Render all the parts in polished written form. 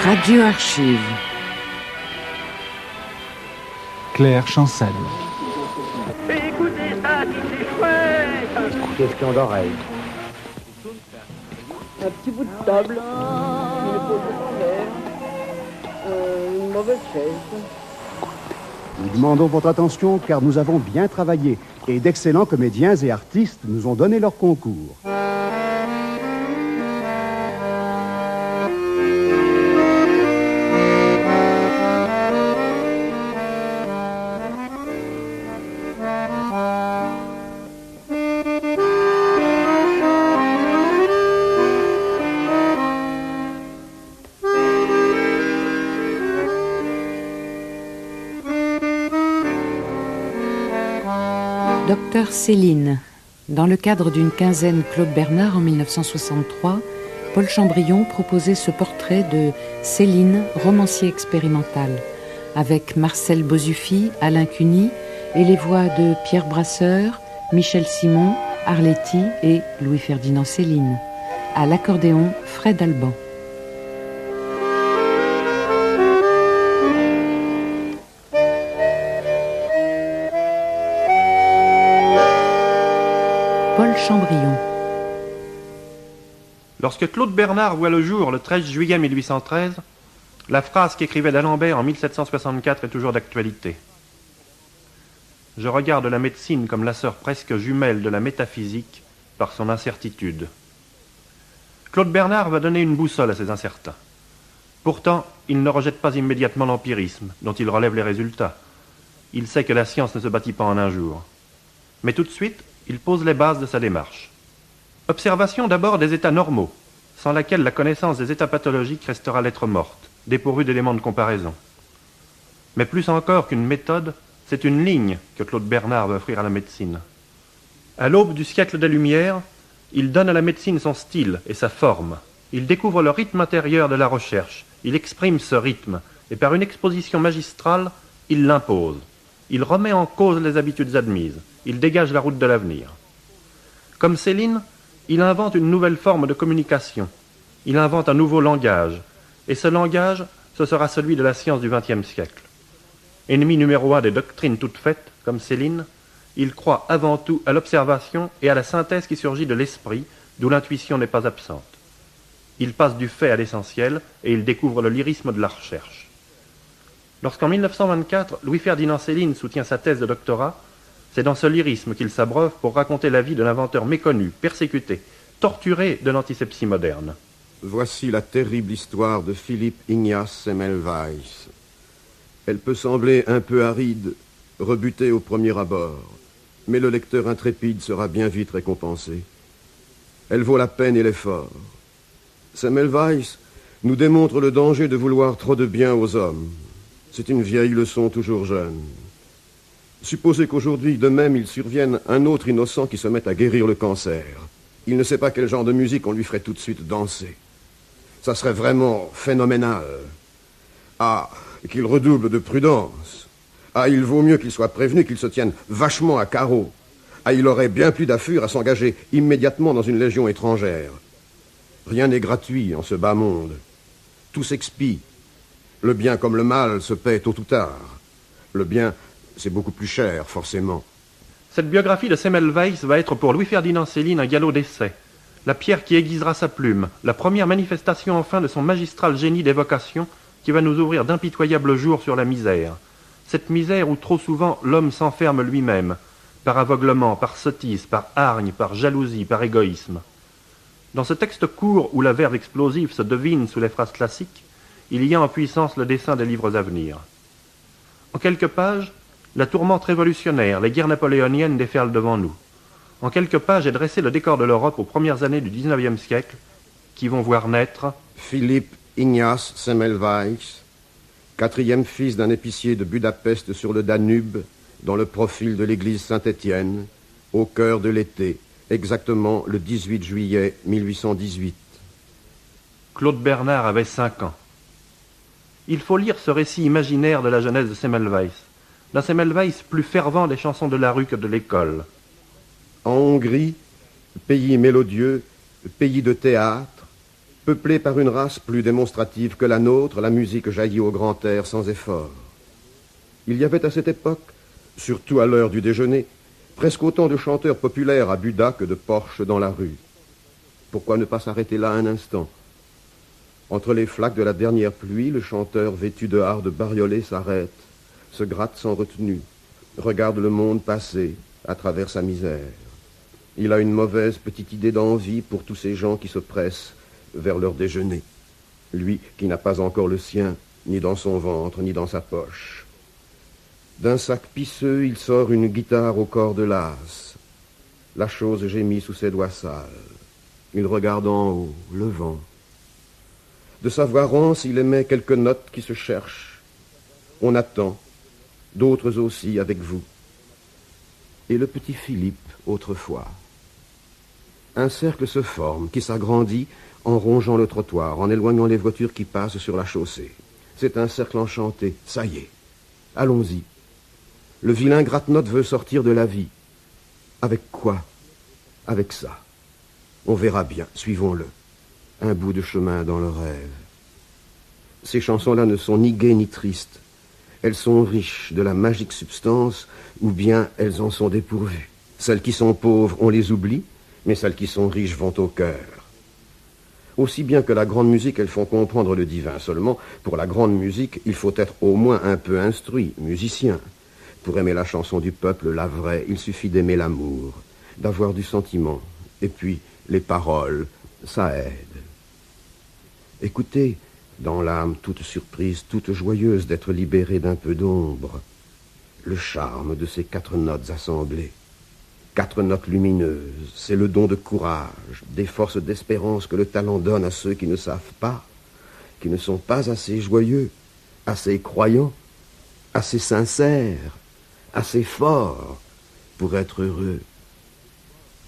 Radio Archive. Claire Chancel. Écoutez ça, c'est chouette. Question d'oreille. Un petit bout de table, une épaule de verre, une mauvaise chaise. Nous demandons votre attention car nous avons bien travaillé et d'excellents comédiens et artistes nous ont donné leur concours. Docteur Céline. Dans le cadre d'une quinzaine Claude Bernard en 1963, Paul Chambrion proposait ce portrait de Céline, romancier expérimental, avec Marcel Bozuffi, Alain Cuny et les voix de Pierre Brasseur, Michel Simon, Arletty et Louis-Ferdinand Céline. À l'accordéon, Fred Alban. Paul Chambrion. Lorsque Claude Bernard voit le jour le 13 juillet 1813, la phrase qu'écrivait d'Alembert en 1764 est toujours d'actualité. Je regarde la médecine comme la sœur presque jumelle de la métaphysique par son incertitude. Claude Bernard va donner une boussole à ces incertains. Pourtant, il ne rejette pas immédiatement l'empirisme, dont il relève les résultats. Il sait que la science ne se bâtit pas en un jour. Mais tout de suite, il pose les bases de sa démarche. Observation d'abord des états normaux, sans laquelle la connaissance des états pathologiques restera lettre morte, dépourvue d'éléments de comparaison. Mais plus encore qu'une méthode, c'est une ligne que Claude Bernard veut offrir à la médecine. À l'aube du siècle des Lumières, il donne à la médecine son style et sa forme. Il découvre le rythme intérieur de la recherche, il exprime ce rythme, et par une exposition magistrale, il l'impose. Il remet en cause les habitudes admises. Il dégage la route de l'avenir. Comme Céline, il invente une nouvelle forme de communication. Il invente un nouveau langage. Et ce langage, ce sera celui de la science du XXe siècle. Ennemi numéro 1 des doctrines toutes faites, comme Céline, il croit avant tout à l'observation et à la synthèse qui surgit de l'esprit, d'où l'intuition n'est pas absente. Il passe du fait à l'essentiel et il découvre le lyrisme de la recherche. Lorsqu'en 1924, Louis-Ferdinand Céline soutient sa thèse de doctorat, c'est dans ce lyrisme qu'il s'abreuve pour raconter la vie de l'inventeur méconnu, persécuté, torturé de l'antisepsie moderne. Voici la terrible histoire de Philippe Ignace Semmelweis. Elle peut sembler un peu aride, rebutée au premier abord, mais le lecteur intrépide sera bien vite récompensé. Elle vaut la peine et l'effort. Semmelweis nous démontre le danger de vouloir trop de bien aux hommes. C'est une vieille leçon toujours jeune. Supposez qu'aujourd'hui, de même, il survienne un autre innocent qui se mette à guérir le cancer. Il ne sait pas quel genre de musique on lui ferait tout de suite danser. Ça serait vraiment phénoménal. Ah, qu'il redouble de prudence. Ah, il vaut mieux qu'il soit prévenu qu'il se tienne vachement à carreau. Ah, il aurait bien plus d'affût à s'engager immédiatement dans une légion étrangère. Rien n'est gratuit en ce bas monde. Tout s'expie. Le bien comme le mal se paie tôt ou tard. Le bien, c'est beaucoup plus cher, forcément. Cette biographie de Semmelweis va être pour Louis-Ferdinand Céline un galop d'essai, la pierre qui aiguisera sa plume, la première manifestation enfin de son magistral génie d'évocation qui va nous ouvrir d'impitoyables jours sur la misère. Cette misère où trop souvent l'homme s'enferme lui-même, par aveuglement, par sottise, par hargne, par jalousie, par égoïsme. Dans ce texte court où la verve explosive se devine sous les phrases classiques, il y a en puissance le dessin des livres à venir. En quelques pages, la tourmente révolutionnaire, les guerres napoléoniennes déferlent devant nous. En quelques pages est dressé le décor de l'Europe aux premières années du XIXe siècle, qui vont voir naître Philippe Ignace Semmelweis, quatrième fils d'un épicier de Budapest sur le Danube, dans le profil de l'église Saint-Étienne, au cœur de l'été, exactement le 18 juillet 1818. Claude Bernard avait 5 ans. Il faut lire ce récit imaginaire de la jeunesse de Semmelweis, d'un Semmelweis plus fervent des chansons de la rue que de l'école. En Hongrie, pays mélodieux, pays de théâtre, Peuplée par une race plus démonstrative que la nôtre, la musique jaillit au grand air sans effort. Il y avait à cette époque, surtout à l'heure du déjeuner, presque autant de chanteurs populaires à Buda que de porches dans la rue. Pourquoi ne pas s'arrêter là un instant? Entre les flaques de la dernière pluie, le chanteur vêtu de hardes bariolées s'arrête, se gratte sans retenue, regarde le monde passer à travers sa misère. Il a une mauvaise petite idée d'envie pour tous ces gens qui se pressent vers leur déjeuner. Lui qui n'a pas encore le sien, ni dans son ventre, ni dans sa poche. D'un sac pisseux, il sort une guitare au cordes lasses. La chose gémit sous ses doigts sales. Il regarde en haut, le vent. De sa voix ronce, il émet quelques notes qui se cherchent. On attend, d'autres aussi avec vous. Et le petit Philippe, autrefois. Un cercle se forme, qui s'agrandit en rongeant le trottoir, en éloignant les voitures qui passent sur la chaussée. C'est un cercle enchanté, ça y est. Allons-y. Le vilain gratte-note veut sortir de la vie. Avec quoi? Avec ça. On verra bien, suivons-le. Un bout de chemin dans le rêve. Ces chansons-là ne sont ni gaies ni tristes. Elles sont riches de la magique substance, ou bien elles en sont dépourvues. Celles qui sont pauvres, on les oublie, mais celles qui sont riches vont au cœur. Aussi bien que la grande musique, elles font comprendre le divin. Seulement, pour la grande musique, il faut être au moins un peu instruit, musicien. Pour aimer la chanson du peuple, la vraie, il suffit d'aimer l'amour, d'avoir du sentiment. Et puis, les paroles, ça aide. Écoutez, dans l'âme toute surprise, toute joyeuse d'être libérée d'un peu d'ombre, le charme de ces 4 notes assemblées. 4 notes lumineuses, c'est le don de courage, des forces d'espérance que le talent donne à ceux qui ne savent pas, qui ne sont pas assez joyeux, assez croyants, assez sincères, assez forts pour être heureux.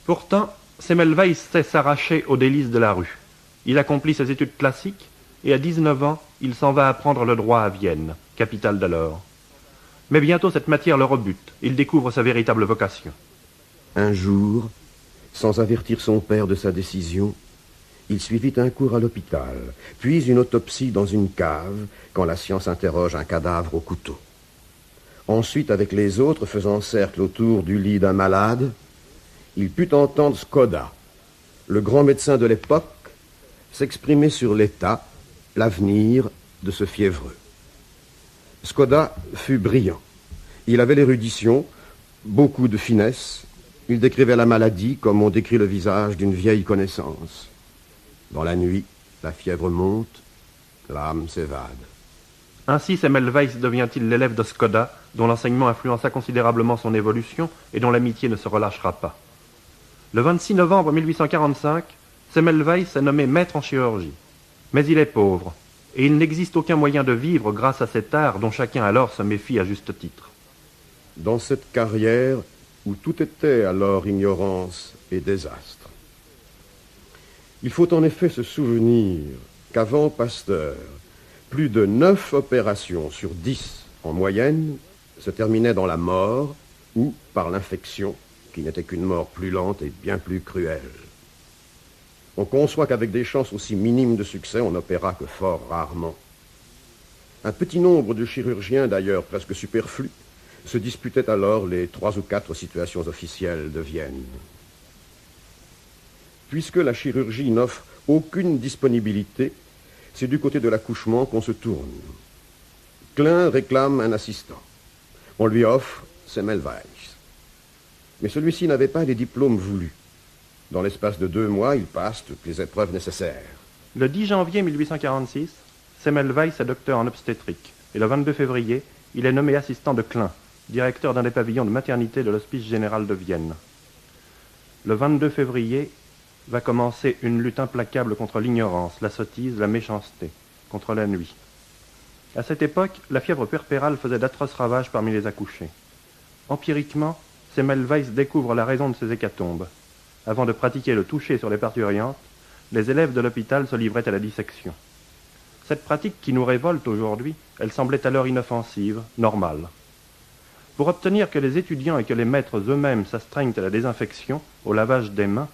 Pourtant, Semmelweis sait s'arracher aux délices de la rue. Il accomplit ses études classiques et à 19 ans, il s'en va apprendre le droit à Vienne, capitale d'alors. Mais bientôt cette matière le rebute. Il découvre sa véritable vocation. Un jour, sans avertir son père de sa décision, il suivit un cours à l'hôpital, puis une autopsie dans une cave, quand la science interroge un cadavre au couteau. Ensuite, avec les autres, faisant cercle autour du lit d'un malade, il put entendre Skoda, le grand médecin de l'époque, s'exprimer sur l'état, l'avenir de ce fiévreux. Skoda fut brillant. Il avait l'érudition, beaucoup de finesse. Il décrivait la maladie comme on décrit le visage d'une vieille connaissance. Dans la nuit, la fièvre monte, l'âme s'évade. Ainsi, Semmelweis devient-il l'élève de Skoda, dont l'enseignement influença considérablement son évolution et dont l'amitié ne se relâchera pas. Le 26 novembre 1845, Semmelweis est nommé maître en chirurgie. Mais il est pauvre, et il n'existe aucun moyen de vivre grâce à cet art dont chacun alors se méfie à juste titre. Dans cette carrière où tout était alors ignorance et désastre. Il faut en effet se souvenir qu'avant Pasteur, plus de 9 opérations sur 10 en moyenne se terminaient dans la mort ou par l'infection, qui n'était qu'une mort plus lente et bien plus cruelle. On conçoit qu'avec des chances aussi minimes de succès, on n'opéra que fort rarement. Un petit nombre de chirurgiens, d'ailleurs presque superflus, se disputaient alors les 3 ou 4 situations officielles de Vienne. Puisque la chirurgie n'offre aucune disponibilité, c'est du côté de l'accouchement qu'on se tourne. Klein réclame un assistant. On lui offre Semmelweis. Mais celui-ci n'avait pas les diplômes voulus. Dans l'espace de 2 mois, il passe toutes les épreuves nécessaires. Le 10 janvier 1846, Semmelweis est docteur en obstétrique, et le 22 février, il est nommé assistant de Klein, directeur d'un des pavillons de maternité de l'Hospice général de Vienne. Le 22 février va commencer une lutte implacable contre l'ignorance, la sottise, la méchanceté, contre la nuit. À cette époque, la fièvre puerpérale faisait d'atroces ravages parmi les accouchés. Empiriquement, Semmelweis découvre la raison de ces hécatombes. Avant de pratiquer le toucher sur les parturientes, les élèves de l'hôpital se livraient à la dissection. Cette pratique qui nous révolte aujourd'hui, elle semblait alors inoffensive, normale. Pour obtenir que les étudiants et que les maîtres eux-mêmes s'astreignent à la désinfection, au lavage des mains,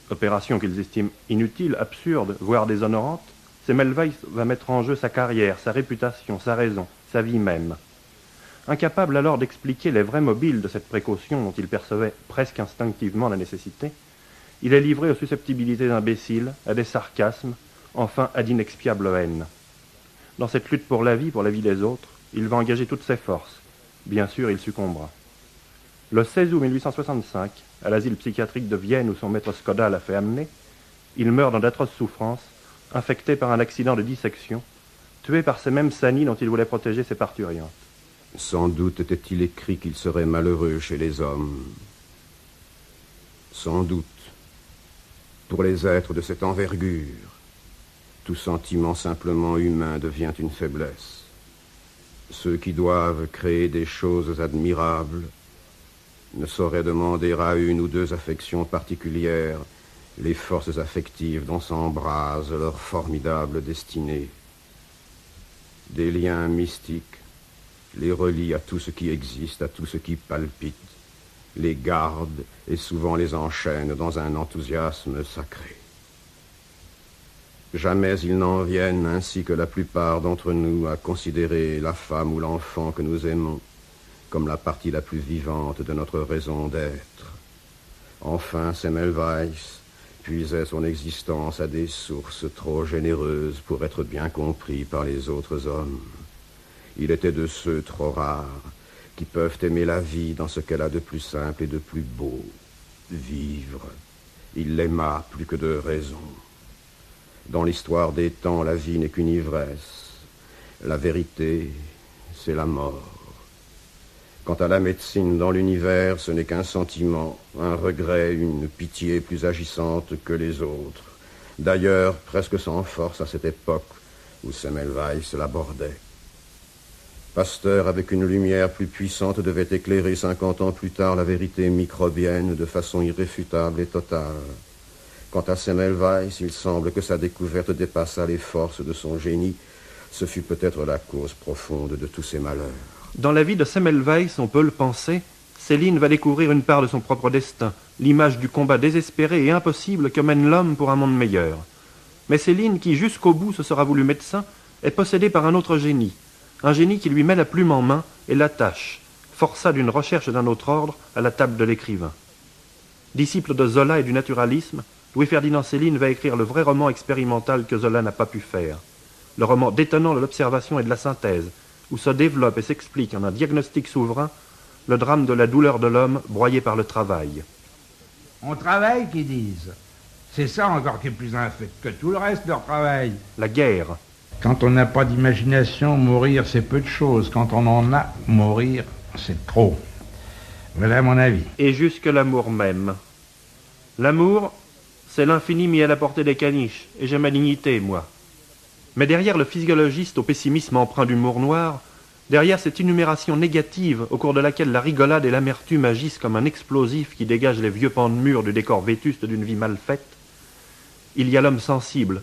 Opération qu'ils estiment inutile, absurde, voire déshonorante, Semmelweis va mettre en jeu sa carrière, sa réputation, sa raison, sa vie même. Incapable alors d'expliquer les vrais mobiles de cette précaution dont il percevait presque instinctivement la nécessité, il est livré aux susceptibilités imbéciles, à des sarcasmes, enfin à d'inexpiables haines. Dans cette lutte pour la vie des autres, il va engager toutes ses forces. Bien sûr, il succombera. Le 16 août 1865, à l'asile psychiatrique de Vienne où son maître Skoda l'a fait amener, il meurt dans d'atroces souffrances, infecté par un accident de dissection, tué par ces mêmes sanis dont il voulait protéger ses parturientes. Sans doute était-il écrit qu'il serait malheureux chez les hommes. Sans doute, pour les êtres de cette envergure, tout sentiment simplement humain devient une faiblesse. Ceux qui doivent créer des choses admirables ne sauraient demander à une ou deux affections particulières les forces affectives dont s'embrase leur formidable destinée. Des liens mystiques les relient à tout ce qui existe, à tout ce qui palpite, les gardent et souvent les enchaînent dans un enthousiasme sacré. Jamais ils n'en viennent, ainsi que la plupart d'entre nous, à considérer la femme ou l'enfant que nous aimons comme la partie la plus vivante de notre raison d'être. Enfin, Semmelweis puisait son existence à des sources trop généreuses pour être bien compris par les autres hommes. Il était de ceux trop rares qui peuvent aimer la vie dans ce qu'elle a de plus simple et de plus beau, vivre. Il l'aima plus que de raison. Dans l'histoire des temps, la vie n'est qu'une ivresse. La vérité, c'est la mort. Quant à la médecine dans l'univers, ce n'est qu'un sentiment, un regret, une pitié plus agissante que les autres. D'ailleurs, presque sans force à cette époque où Semmelweis l'abordait. Pasteur, avec une lumière plus puissante, devait éclairer 50 ans plus tard la vérité microbienne de façon irréfutable et totale. Quant à Semmelweis, il semble que sa découverte dépassa les forces de son génie. Ce fut peut-être la cause profonde de tous ses malheurs. Dans la vie de Semmelweis, on peut le penser, Céline va découvrir une part de son propre destin, l'image du combat désespéré et impossible que mène l'homme pour un monde meilleur. Mais Céline, qui jusqu'au bout se sera voulu médecin, est possédée par un autre génie, un génie qui lui met la plume en main et l'attache, forçat d'une recherche d'un autre ordre, à la table de l'écrivain. Disciple de Zola et du naturalisme, Louis-Ferdinand Céline va écrire le vrai roman expérimental que Zola n'a pas pu faire, le roman détonnant de l'observation et de la synthèse, où se développe et s'explique en un diagnostic souverain le drame de la douleur de l'homme broyé par le travail. On travaille, qu'ils disent. C'est ça encore qui est plus infect que tout le reste de leur travail. La guerre. Quand on n'a pas d'imagination, mourir c'est peu de choses. Quand on en a, mourir c'est trop. Voilà mon avis. Et jusque l'amour même. L'amour, c'est l'infini mis à la portée des caniches, et j'ai ma dignité, moi. Mais derrière le physiologiste au pessimisme empreint d'humour noir, derrière cette énumération négative au cours de laquelle la rigolade et l'amertume agissent comme un explosif qui dégage les vieux pans de mur du décor vétuste d'une vie mal faite, il y a l'homme sensible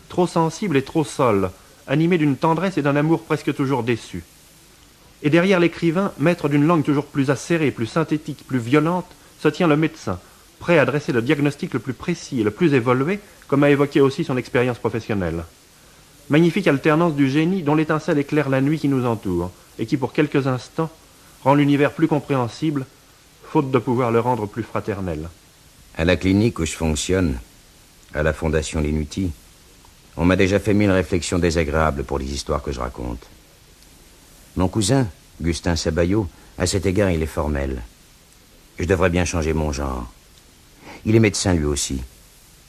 et trop sol, animé d'une tendresse et d'un amour presque toujours déçu. Et derrière l'écrivain, maître d'une langue toujours plus acérée, plus synthétique, plus violente, se tient le médecin, prêt à dresser le diagnostic le plus précis et le plus évolué, comme a évoqué aussi son expérience professionnelle. Magnifique alternance du génie dont l'étincelle éclaire la nuit qui nous entoure, et qui pour quelques instants rend l'univers plus compréhensible, faute de pouvoir le rendre plus fraternel. À la clinique où je fonctionne, à la Fondation Linuti, on m'a déjà fait 1000 réflexions désagréables pour les histoires que je raconte. Mon cousin, Gustin Sabaillot, à cet égard, il est formel. Je devrais bien changer mon genre. Il est médecin lui aussi,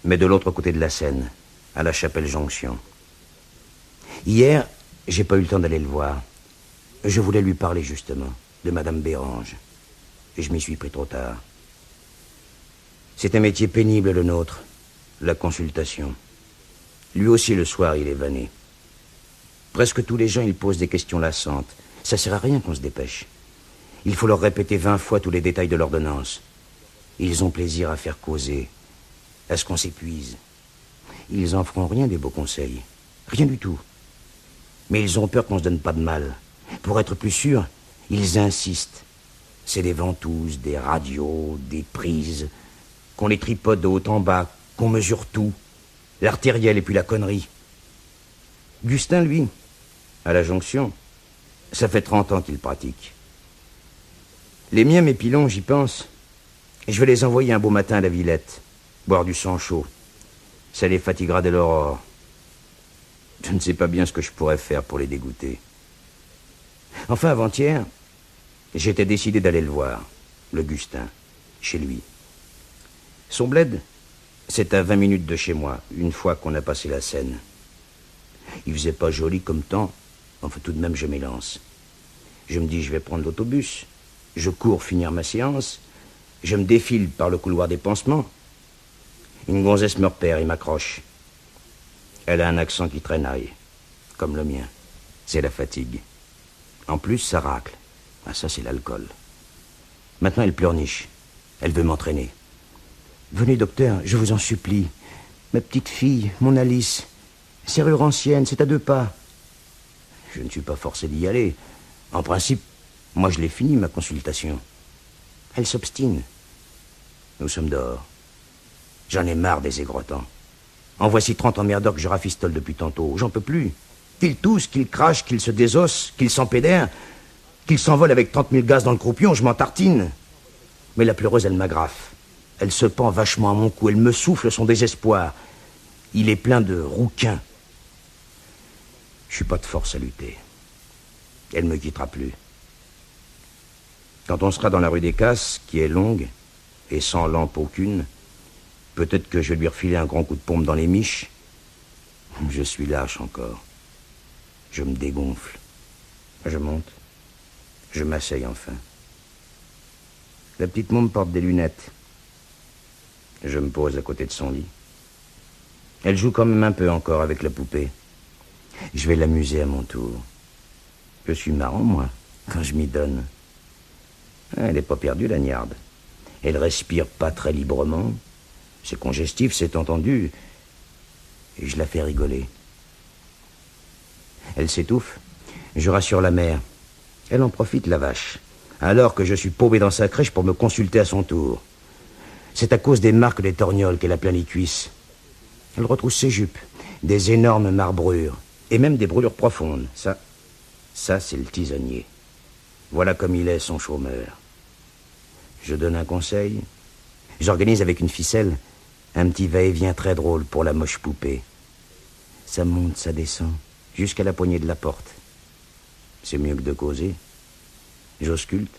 mais de l'autre côté de la Seine, à la Chapelle-Jonction. Hier, j'ai pas eu le temps d'aller le voir. Je voulais lui parler justement, de Madame Bérange. Et je m'y suis pris trop tard. C'est un métier pénible le nôtre, la consultation. Lui aussi le soir, il est vanné. Presque tous les gens, ils posent des questions lassantes. Ça sert à rien qu'on se dépêche. Il faut leur répéter 20 fois tous les détails de l'ordonnance. Ils ont plaisir à faire causer, à ce qu'on s'épuise. Ils en feront rien des beaux conseils. Rien du tout. Mais ils ont peur qu'on se donne pas de mal. Pour être plus sûr, ils insistent. C'est des ventouses, des radios, des prises, qu'on les tripote de haut en bas, qu'on mesure tout, l'artériel et puis la connerie. Gustin, lui, à la jonction, ça fait 30 ans qu'il pratique. Les miens, mes pilons, j'y pense. Je vais les envoyer un beau matin à la Villette, boire du sang chaud. Ça les fatiguera dès l'aurore. Je ne sais pas bien ce que je pourrais faire pour les dégoûter. Enfin, avant-hier, j'étais décidé d'aller le voir, le Gustin, chez lui. Son bled, c'est à 20 minutes de chez moi, une fois qu'on a passé la Seine. Il faisait pas joli comme temps, enfin tout de même je m'élance. Je me dis, je vais prendre l'autobus. Je cours finir ma séance. Je me défile par le couloir des pansements. Une gonzesse me repère et m'accroche. Elle a un accent qui traînaille, comme le mien. C'est la fatigue. En plus, ça racle. Ah, ça, c'est l'alcool. Maintenant, elle pleurniche. Elle veut m'entraîner. Venez, docteur, je vous en supplie. Ma petite fille, mon Alice. Serrure ancienne, c'est à 2 pas. Je ne suis pas forcé d'y aller. En principe, moi, je l'ai fini, ma consultation. Elle s'obstine. Nous sommes dehors. J'en ai marre des aigrotants. En voici 30 emmerdeurs que je rafistole depuis tantôt. J'en peux plus. Qu'ils toussent, qu'ils crachent, qu'ils se désossent, qu'ils s'empédèrent, qu'ils s'envolent avec 30 000 gaz dans le croupion, je m'en tartine. Mais la pleureuse, elle m'agrafe. Elle se pend vachement à mon cou. Elle me souffle son désespoir. Il est plein de rouquins. Je suis pas de force à lutter. Elle me quittera plus. Quand on sera dans la rue des Casses, qui est longue, et sans lampe aucune, peut-être que je vais lui refiler un grand coup de pompe dans les miches. Je suis lâche encore. Je me dégonfle. Je monte. Je m'asseye enfin. La petite môme porte des lunettes. Je me pose à côté de son lit. Elle joue quand même un peu encore avec la poupée. Je vais l'amuser à mon tour. Je suis marrant, moi, quand je m'y donne. Elle n'est pas perdue, la gnarde. Elle respire pas très librement. C'est congestif, c'est entendu. Et je la fais rigoler. Elle s'étouffe. Je rassure la mère. Elle en profite, la vache. Alors que je suis paumé dans sa crèche pour me consulter à son tour. C'est à cause des marques des torgnoles qu'elle a plein les cuisses. Elle retrousse ses jupes. Des énormes marbrures. Et même des brûlures profondes. Ça, c'est le tisonnier. Voilà comme il est, son chômeur. Je donne un conseil. J'organise avec une ficelle un petit va-et-vient très drôle pour la moche poupée. Ça monte, ça descend, jusqu'à la poignée de la porte. C'est mieux que de causer. J'ausculte.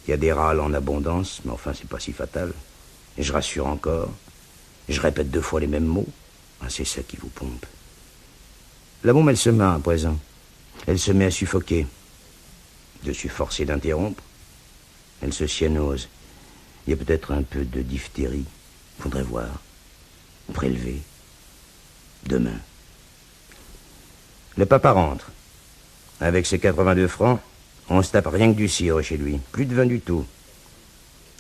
Il y a des râles en abondance, mais enfin, c'est pas si fatal. Et je rassure encore. Je répète 2 fois les mêmes mots. Ah, c'est ça qui vous pompe. La môme, elle se maint à présent. Elle se met à suffoquer. Je suis forcé d'interrompre. Elle se cyanose. Il y a peut-être un peu de diphtérie. Faudrait voir. Prélever. Demain. Le papa rentre. Avec ses 82 francs, on se tape rien que du cidre chez lui. Plus de vin du tout.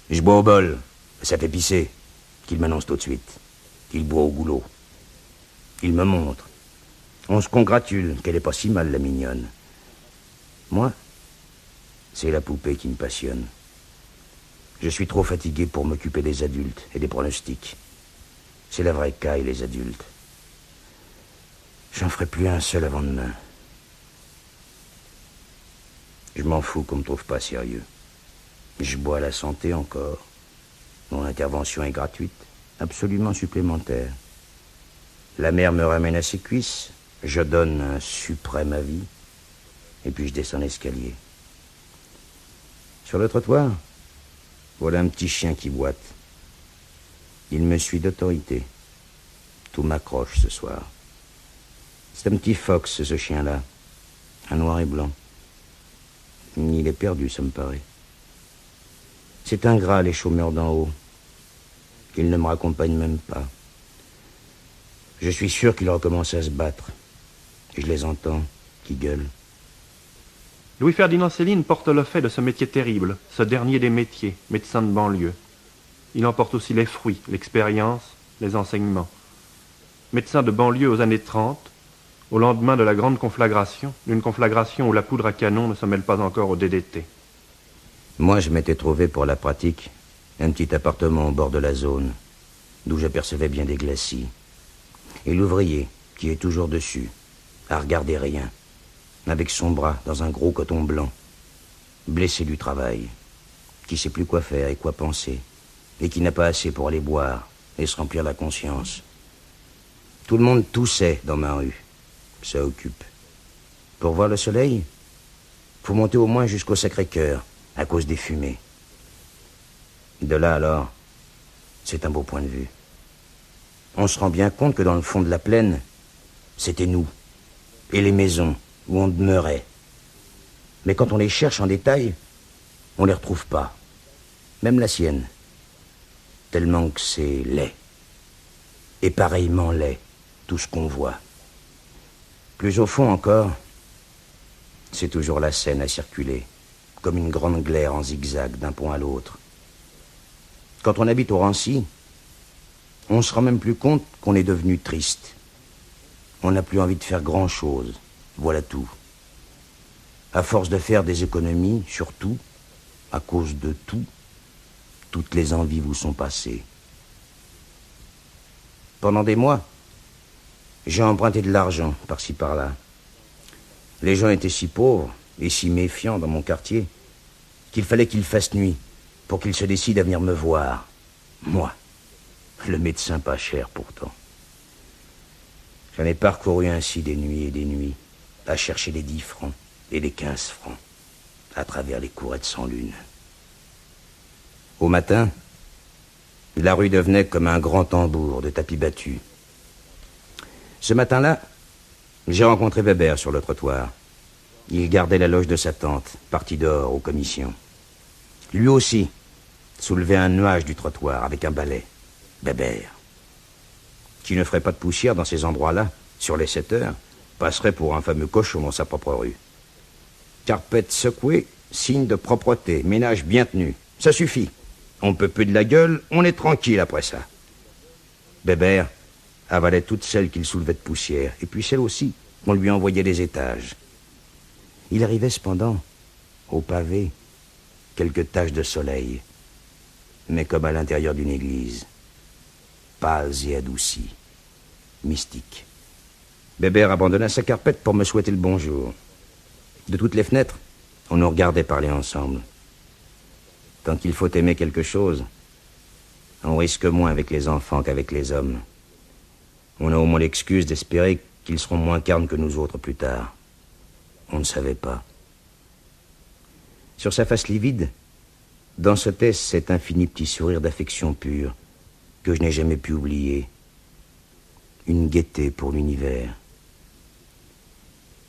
Je bois au bol. Ça fait pisser. Qu'il m'annonce tout de suite. Il boit au goulot. Il me montre. On se congratule qu'elle est pas si mal, la mignonne. Moi, c'est la poupée qui me passionne. Je suis trop fatigué pour m'occuper des adultes et des pronostics. C'est la vraie caille, les adultes. J'en ferai plus un seul avant demain. Je m'en fous qu'on me trouve pas sérieux. Je bois à la santé encore. Mon intervention est gratuite, absolument supplémentaire. La mère me ramène à ses cuisses, je donne un suprême avis, et puis je descends l'escalier. Sur le trottoir, voilà un petit chien qui boite. Il me suit d'autorité. Tout m'accroche ce soir. C'est un petit fox, ce chien-là. Un noir et blanc. Il est perdu, ça me paraît. C'est ingrat, les chômeurs d'en haut. Qu'ils ne me raccompagnent même pas. Je suis sûr qu'ils recommencent à se battre. Et je les entends, qui gueulent. Louis-Ferdinand Céline porte le fait de ce métier terrible, ce dernier des métiers, médecin de banlieue. Il emporte aussi les fruits, l'expérience, les enseignements. Médecin de banlieue aux années 30, au lendemain de la grande conflagration, d'une conflagration où la poudre à canon ne se mêle pas encore au DDT. Moi, je m'étais trouvé pour la pratique un petit appartement au bord de la zone. d'où j'apercevais bien des glacis. Et l'ouvrier, qui est toujours dessus, à regarder rien, avec son bras dans un gros coton blanc, blessé du travail, qui sait plus quoi faire et quoi penser, et qui n'a pas assez pour aller boire et se remplir la conscience. Tout le monde toussait dans ma rue. Ça occupe. Pour voir le soleil, faut monter au moins jusqu'au Sacré-Cœur, à cause des fumées. De là, alors, c'est un beau point de vue. On se rend bien compte que dans le fond de la plaine, c'était nous, et les maisons où on demeurait. Mais quand on les cherche en détail, on les retrouve pas. Même la sienne. Tellement que c'est laid. Et pareillement laid, tout ce qu'on voit. Plus au fond encore, c'est toujours la Seine à circuler, comme une grande glaire en zigzag d'un pont à l'autre. Quand on habite au Rancy, on se rend même plus compte qu'on est devenu triste. On n'a plus envie de faire grand-chose, voilà tout. À force de faire des économies, surtout, à cause de tout, toutes les envies vous sont passées. Pendant des mois, j'ai emprunté de l'argent, par-ci par-là. Les gens étaient si pauvres et si méfiants dans mon quartier qu'il fallait qu'il fasse nuit pour qu'ils se décident à venir me voir. Moi, le médecin pas cher pourtant. J'en ai parcouru ainsi des nuits et des nuits, à chercher les 10 francs et les 15 francs, à travers les courettes sans lune. Au matin, la rue devenait comme un grand tambour de tapis battus. Ce matin-là, j'ai rencontré Weber sur le trottoir. Il gardait la loge de sa tante, parti dehors aux commissions. Lui aussi soulevait un nuage du trottoir avec un balai. Weber, qui ne ferait pas de poussière dans ces endroits-là, sur les 7 heures, passerait pour un fameux cochon dans sa propre rue. Carpette secouée, signe de propreté, ménage bien tenu. Ça suffit. On peut plus de la gueule, on est tranquille après ça. Weber avalait toutes celles qu'il soulevait de poussière, et puis celles aussi, on lui envoyait des étages. Il arrivait cependant, au pavé, quelques taches de soleil, mais comme à l'intérieur d'une église, pâles et adoucies, mystiques. Weber abandonna sa carpette pour me souhaiter le bonjour. De toutes les fenêtres, on nous regardait parler ensemble. Tant qu'il faut aimer quelque chose, on risque moins avec les enfants qu'avec les hommes. On a au moins l'excuse d'espérer qu'ils seront moins carnes que nous autres plus tard. On ne savait pas. Sur sa face livide, dansait cet infini petit sourire d'affection pure que je n'ai jamais pu oublier. Une gaieté pour l'univers.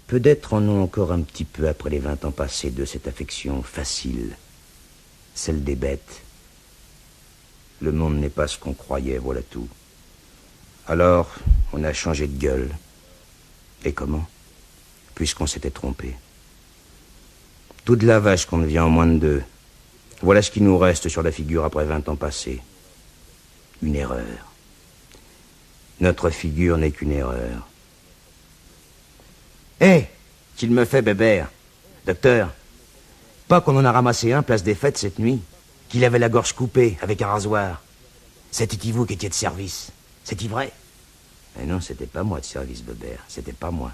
Peu d'êtres en ont encore un petit peu après les 20 ans passés de cette affection facile, celle des bêtes. Le monde n'est pas ce qu'on croyait, voilà tout. Alors, on a changé de gueule. Et comment? Puisqu'on s'était trompé. Tout de la vache qu'on devient en moins de 2. Voilà ce qui nous reste sur la figure après 20 ans passés. Une erreur. Notre figure n'est qu'une erreur. Hé, qu'il me fait, Weber. Docteur, pas qu'on en a ramassé un place des fêtes cette nuit, qu'il avait la gorge coupée avec un rasoir. C'était-il vous qui étiez de service? C'est-il vrai? Mais non, c'était pas moi de service, Weber. C'était pas moi.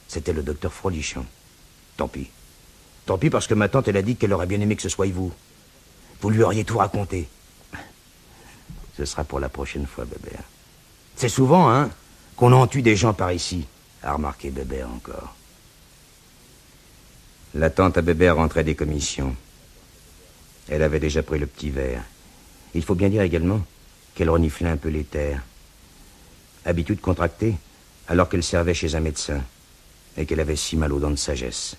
C'était le docteur Frolichon. Tant pis. Tant pis parce que ma tante, elle a dit qu'elle aurait bien aimé que ce soit vous. Vous lui auriez tout raconté. Ce sera pour la prochaine fois, Weber. C'est souvent, hein, qu'on en tue des gens par ici, a remarqué Weber encore. La tante à Weber rentrait des commissions. Elle avait déjà pris le petit verre. Il faut bien dire également qu'elle reniflait un peu les terres. Habitude contractée, alors qu'elle servait chez un médecin et qu'elle avait si mal aux dents de sagesse.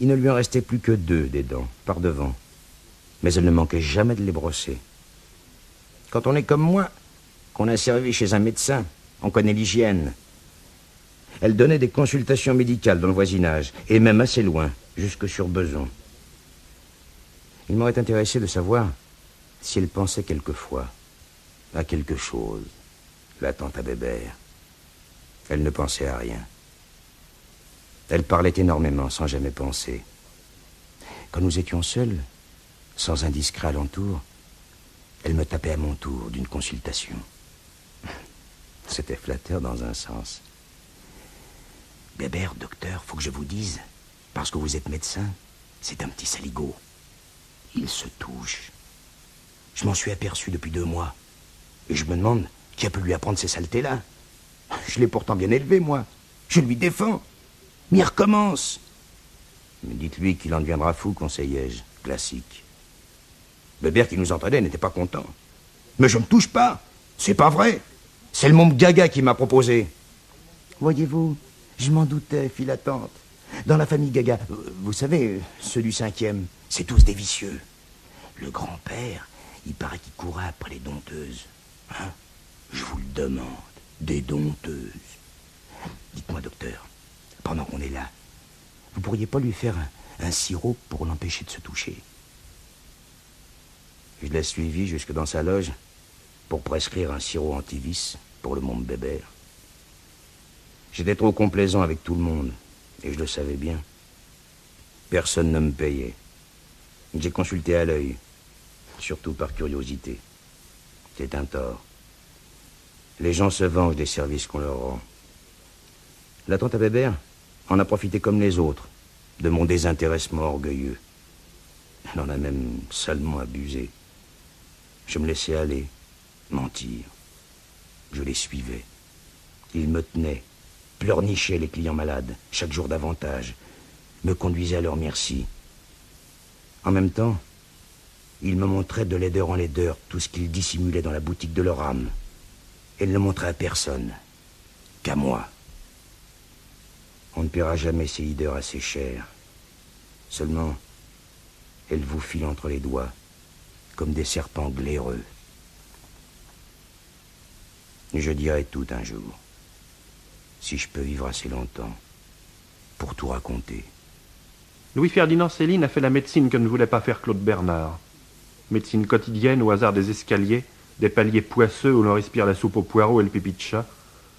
Il ne lui en restait plus que 2 des dents, par devant, mais elle ne manquait jamais de les brosser. Quand on est comme moi, qu'on a servi chez un médecin, on connaît l'hygiène. Elle donnait des consultations médicales dans le voisinage, et même assez loin, jusque sur Beson. Il m'aurait intéressé de savoir si elle pensait quelquefois à quelque chose, la tante à Weber. Elle ne pensait à rien. Elle parlait énormément, sans jamais penser. Quand nous étions seuls, sans indiscret alentour, Elle me tapait à mon tour d'une consultation. C'était flatteur dans un sens. Bébert, docteur, faut que je vous dise, parce que vous êtes médecin, c'est un petit saligot. Il se touche. Je m'en suis aperçu depuis 2 mois. Et je me demande qui a pu lui apprendre ces saletés-là. Je l'ai pourtant bien élevé, moi. Je lui défends. Mais il recommence. Mais dites-lui qu'il en deviendra fou, conseillais-je. Classique. Bébert qui nous entendait n'était pas content. Mais je me touche pas. C'est pas vrai. C'est le môme Gaga qui m'a proposé. Voyez-vous, je m'en doutais, fit la tante. Dans la famille Gaga, vous savez, ceux du 5e, c'est tous des vicieux. Le grand-père, il paraît qu'il courait après les dompteuses. Hein? Je vous le demande, des dompteuses. Dites-moi, docteur, pendant qu'on est là, vous pourriez pas lui faire un sirop pour l'empêcher de se toucher? Je l'ai suivi jusque dans sa loge pour prescrire un sirop anti-vice pour le môme Bébert. J'étais trop complaisant avec tout le monde, et je le savais bien. Personne ne me payait. J'ai consulté à l'œil, surtout par curiosité. C'est un tort. Les gens se vengent des services qu'on leur rend. La tante à Bébert en a profité comme les autres de mon désintéressement orgueilleux. Elle en a même salement abusé. Je me laissais aller, mentir. Je les suivais. Ils me tenaient, pleurnichaient les clients malades, chaque jour davantage, me conduisaient à leur merci. En même temps, ils me montraient de laideur en laideur tout ce qu'ils dissimulaient dans la boutique de leur âme. Et ne le montraient à personne, qu'à moi. On ne paiera jamais ces hideurs assez chères. Seulement, elles vous filent entre les doigts, comme des serpents glaireux. Je dirai tout un jour, si je peux vivre assez longtemps, pour tout raconter. Louis-Ferdinand Céline a fait la médecine que ne voulait pas faire Claude Bernard. Médecine quotidienne au hasard des escaliers, des paliers poisseux où l'on respire la soupe aux poireaux et le pipi de chat,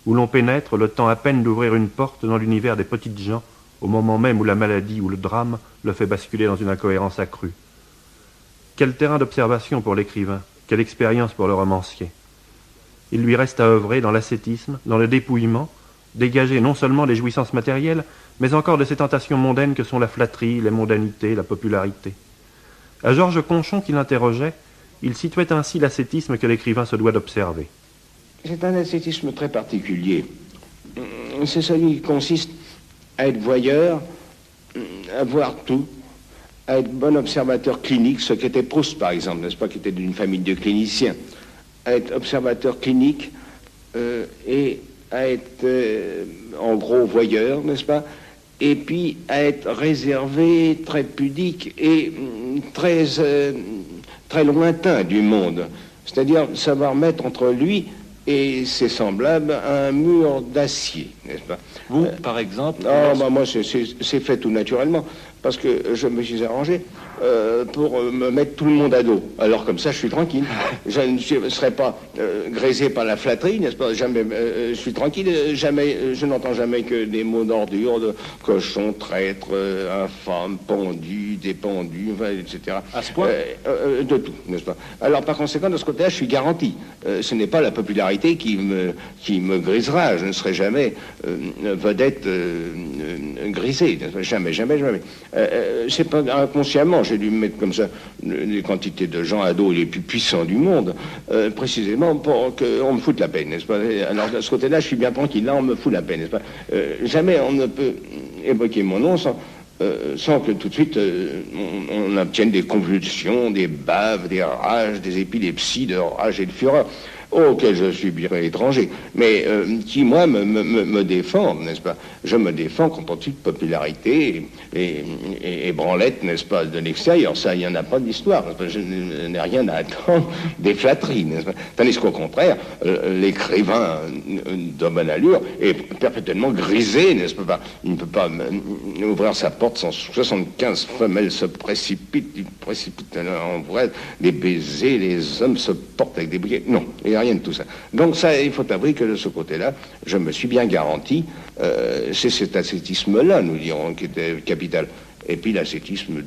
où l'on pénètre le temps à peine d'ouvrir une porte dans l'univers des petites gens, au moment même où la maladie ou le drame le fait basculer dans une incohérence accrue. Quel terrain d'observation pour l'écrivain, quelle expérience pour le romancier. Il lui reste à œuvrer dans l'ascétisme, dans le dépouillement, dégager non seulement des jouissances matérielles, mais encore de ces tentations mondaines que sont la flatterie, les mondanités, la popularité. À Georges Conchon, qui l'interrogeait, il situait ainsi l'ascétisme que l'écrivain se doit d'observer. C'est un ascétisme très particulier. C'est celui qui consiste à être voyeur, à voir tout, à être bon observateur clinique, ce qu'était Proust, par exemple, n'est-ce pas, qui était d'une famille de cliniciens, à être observateur clinique et à être, en gros, voyeur, n'est-ce pas, et puis à être réservé, très pudique et très lointain du monde, c'est-à-dire savoir mettre entre lui et ses semblables un mur d'acier, n'est-ce pas? Vous, par exemple? Moi, c'est fait tout naturellement, parce que je me suis arrangé pour me mettre tout le monde à dos. Alors comme ça, je suis tranquille. Je ne serai pas grésé par la flatterie, n'est-ce pas? Jamais, je suis tranquille. Jamais, je n'entends jamais que des mots d'ordure, de cochon, traître, infâme, pendu, dépendu, etc. À ce point? De tout, n'est-ce pas? Alors par conséquent, de ce côté-là, je suis garanti. Ce n'est pas la popularité qui me grisera. Je ne serai jamais vedette grisée. Jamais, jamais, jamais. C'est pas inconsciemment, j'ai dû me mettre comme ça des quantités de gens à dos les plus puissants du monde, précisément pour qu'on me foute la peine, n'est-ce pas? Alors de ce côté-là, je suis bien tranquille. Là, on me fout la peine, n'est-ce pas? Jamais on ne peut évoquer mon nom sans que tout de suite on obtienne des convulsions, des baves, des rages, des épilepsies de rage et de fureur, auquel je suis bien étranger, mais qui, moi, me défend, n'est-ce pas? Je me défends contre toute popularité et branlette, n'est-ce pas, de l'extérieur. Ça, il n'y en a pas d'histoire. Je n'ai rien à attendre des flatteries, n'est-ce pas? Tandis qu'au contraire, l'écrivain de bonne allure est perpétuellement grisé, n'est-ce pas? Il ne peut pas ouvrir sa porte sans 75 femelles se précipitent, en vrai, les baisers, les hommes se portent avec des bouquets. Non, il n'y a rien de tout ça. Donc ça, il faut avouer que de ce côté-là, je me suis bien garanti. C'est cet ascétisme-là, nous dirons, qui était capital. Et puis l'ascétisme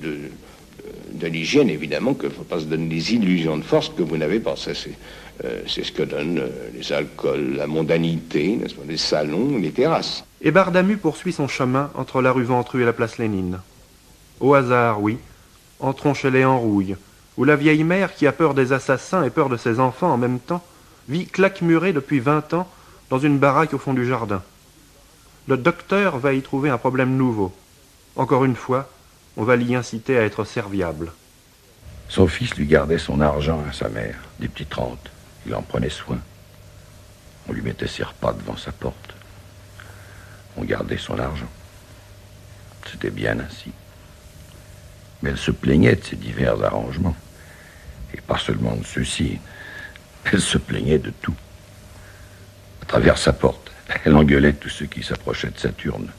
de l'hygiène, évidemment, qu'il ne faut pas se donner des illusions de force que vous n'avez pas. Ça, c'est ce que donnent les alcools, la mondanité, n'est-ce pas, les salons, les terrasses. Et Bardamu poursuit son chemin entre la rue Ventru et la place Lénine. Au hasard, oui, entrons chez les Enrouilles, où la vieille mère, qui a peur des assassins et peur de ses enfants en même temps, vit claquemurée depuis 20 ans dans une baraque au fond du jardin. Le docteur va y trouver un problème nouveau. Encore une fois, on va l'y inciter à être serviable. Son fils lui gardait son argent à sa mère, des petites rentes. Il en prenait soin. On lui mettait ses repas devant sa porte. On gardait son argent. C'était bien ainsi. Mais elle se plaignait de ces divers arrangements. Et pas seulement de ceux-ci. Elle se plaignait de tout. À travers sa porte, elle engueulait tous ceux qui s'approchaient de Saturne.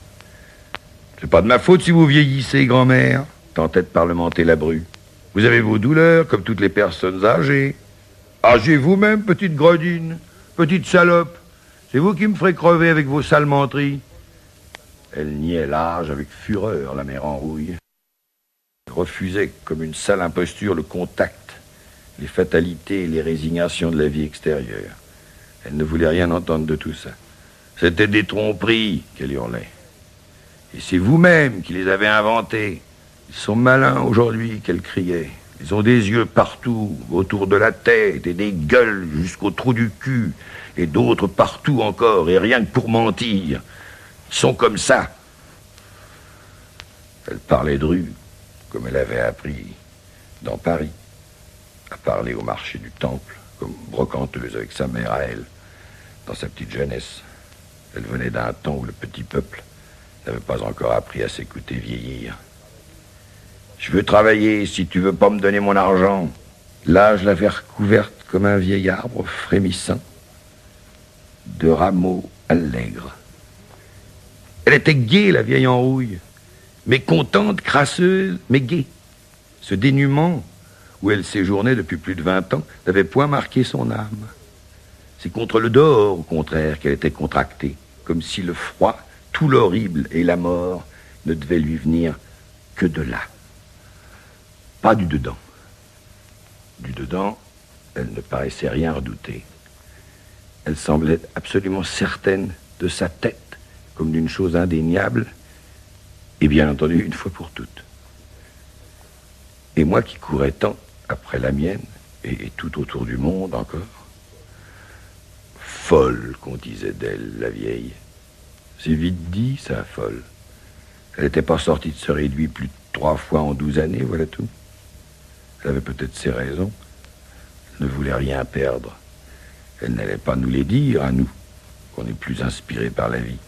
« C'est pas de ma faute si vous vieillissez, grand-mère », tentait de parlementer la bru. « Vous avez vos douleurs, comme toutes les personnes âgées. Âgée vous-même, petite gredine, petite salope. C'est vous qui me ferez crever avec vos sales menteries. » Elle niait l'âge avec fureur, la mère Enrouille. Elle refusait comme une sale imposture le contact, les fatalités et les résignations de la vie extérieure. Elle ne voulait rien entendre de tout ça. C'était des tromperies qu'elle hurlait. Et c'est vous-même qui les avez inventés. Ils sont malins aujourd'hui, qu'elle criait. Ils ont des yeux partout, autour de la tête, et des gueules jusqu'au trou du cul, et d'autres partout encore, et rien que pour mentir. Ils sont comme ça. Elle parlait de rue, comme elle avait appris dans Paris, à parler au marché du Temple, comme brocanteuse avec sa mère à elle, dans sa petite jeunesse. Elle venait d'un temps où le petit peuple n'avait pas encore appris à s'écouter vieillir. « Je veux travailler, si tu veux pas me donner mon argent. » Là, je l'avais recouverte comme un vieil arbre frémissant de rameaux allègres. Elle était gaie, la vieille Enrouille, mais contente, crasseuse, mais gaie. Ce dénuement, où elle séjournait depuis plus de 20 ans, n'avait point marqué son âme. C'est contre le dehors, au contraire, qu'elle était contractée, comme si le froid, tout l'horrible et la mort ne devaient lui venir que de là. Pas du dedans. Du dedans, elle ne paraissait rien redouter. Elle semblait absolument certaine de sa tête, comme d'une chose indéniable, et bien entendu une fois pour toutes. Et moi qui courais tant après la mienne, et tout autour du monde encore, folle qu'on disait d'elle, la vieille. C'est vite dit, ça, folle. Elle n'était pas sortie de ce réduit plus de 3 fois en 12 années, voilà tout. Elle avait peut-être ses raisons. Elle ne voulait rien perdre. Elle n'allait pas nous les dire, à nous, qu'on est plus inspirés par la vie.